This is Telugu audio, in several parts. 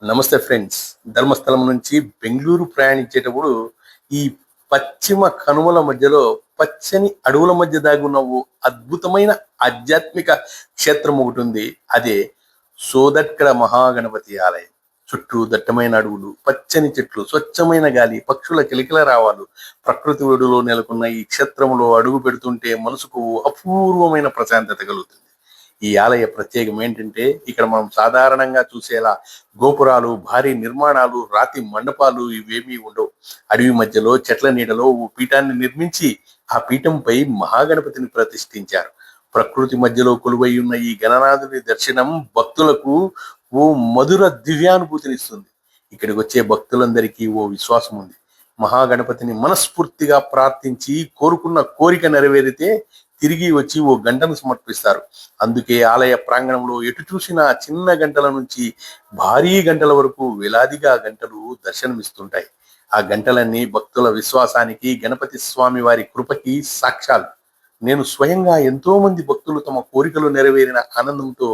నమస్తే ఫ్రెండ్స్. ధర్మస్థలం నుంచి బెంగుళూరు ప్రయాణించేటప్పుడు ఈ పశ్చిమ కనుమల మధ్యలో పచ్చని అడవుల మధ్య దాగి ఉన్న ఓ అద్భుతమైన ఆధ్యాత్మిక క్షేత్రం ఒకటి ఉంది. అదే సోదట్కడ మహాగణపతి ఆలయం. చుట్టూ దట్టమైన అడవులు, పచ్చని చెట్లు, స్వచ్ఛమైన గాలి, పక్షుల కిలకిల రావాలు, ప్రకృతి ఒడిలో నెలకొన్న ఈ క్షేత్రంలో అడుగు పెడుతుంటే మనసుకు అపూర్వమైన ప్రశాంతత కలుగుతుంది. ఈ ఆలయ ప్రత్యేకం ఏంటంటే ఇక్కడ మనం సాధారణంగా చూసేలా గోపురాలు, భారీ నిర్మాణాలు, రాతి మండపాలు ఇవేమీ ఉండవు. అడవి మధ్యలో చెట్ల నీడలో ఓ పీఠాన్ని నిర్మించి ఆ పీఠంపై మహాగణపతిని ప్రతిష్ఠించారు. ప్రకృతి మధ్యలో కొలువై ఉన్న ఈ గణనాథుని దర్శనం భక్తులకు ఓ మధుర దివ్యానుభూతినిస్తుంది. ఇక్కడికి వచ్చే భక్తులందరికీ ఓ విశ్వాసం ఉంది. మహాగణపతిని మనస్ఫూర్తిగా ప్రార్థించి కోరుకున్న కోరిక నెరవేరితే తిరిగి వచ్చి ఓ గంటను సమర్పిస్తారు. అందుకే ఆలయ ప్రాంగణంలో ఎటు చూసినా చిన్న గంటల నుంచి భారీ గంటల వరకు వేలాదిగా గంటలు దర్శనమిస్తుంటాయి. ఆ గంటలన్నీ భక్తుల విశ్వాసానికి, గణపతి స్వామి వారి కృపకి సాక్ష్యాలు. నేను స్వయంగా ఎంతో మంది భక్తులు తమ కోరికలు నెరవేరిన ఆనందంతో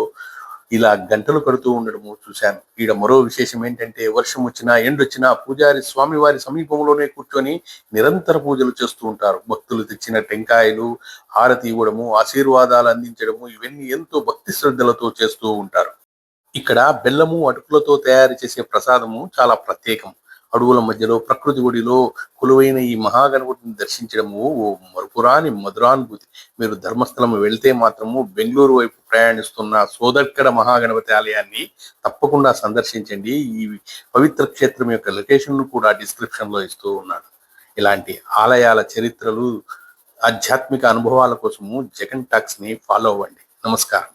ఇలా గంటలు కడుతూ ఉండడము చూశాను. ఈడ మరో విశేషం ఏంటంటే వర్షం వచ్చినా ఎండొచ్చినా పూజారి స్వామివారి సమీపంలోనే కూర్చొని నిరంతర పూజలు చేస్తూ ఉంటారు. భక్తులు తెచ్చిన టెంకాయలు, హారతి ఇవ్వడము, ఆశీర్వాదాలు అందించడము ఇవన్నీ ఎంతో భక్తి శ్రద్ధలతో చేస్తూ ఉంటారు. ఇక్కడ బెల్లము, అటుకులతో తయారు చేసే ప్రసాదము చాలా ప్రత్యేకం. అడవుల మధ్యలో ప్రకృతి ఒడిలో కొలువైన ఈ మహాగణపతిని దర్శించడము ఓ మరుపురాని మధురానుభూతి. మీరు ధర్మస్థలం వెళ్తే మాత్రము బెంగళూరు వైపు ప్రయాణిస్తున్న సోదర్కడ మహాగణపతి ఆలయాన్ని తప్పకుండా సందర్శించండి. ఈ పవిత్ర క్షేత్రం యొక్క లొకేషన్ కూడా డిస్క్రిప్షన్ లో ఇస్తూ ఉన్నాను. ఇలాంటి ఆలయాల చరిత్రలు, ఆధ్యాత్మిక అనుభవాల కోసము జగన్ టాక్స్ ని ఫాలో అవ్వండి. నమస్కారం.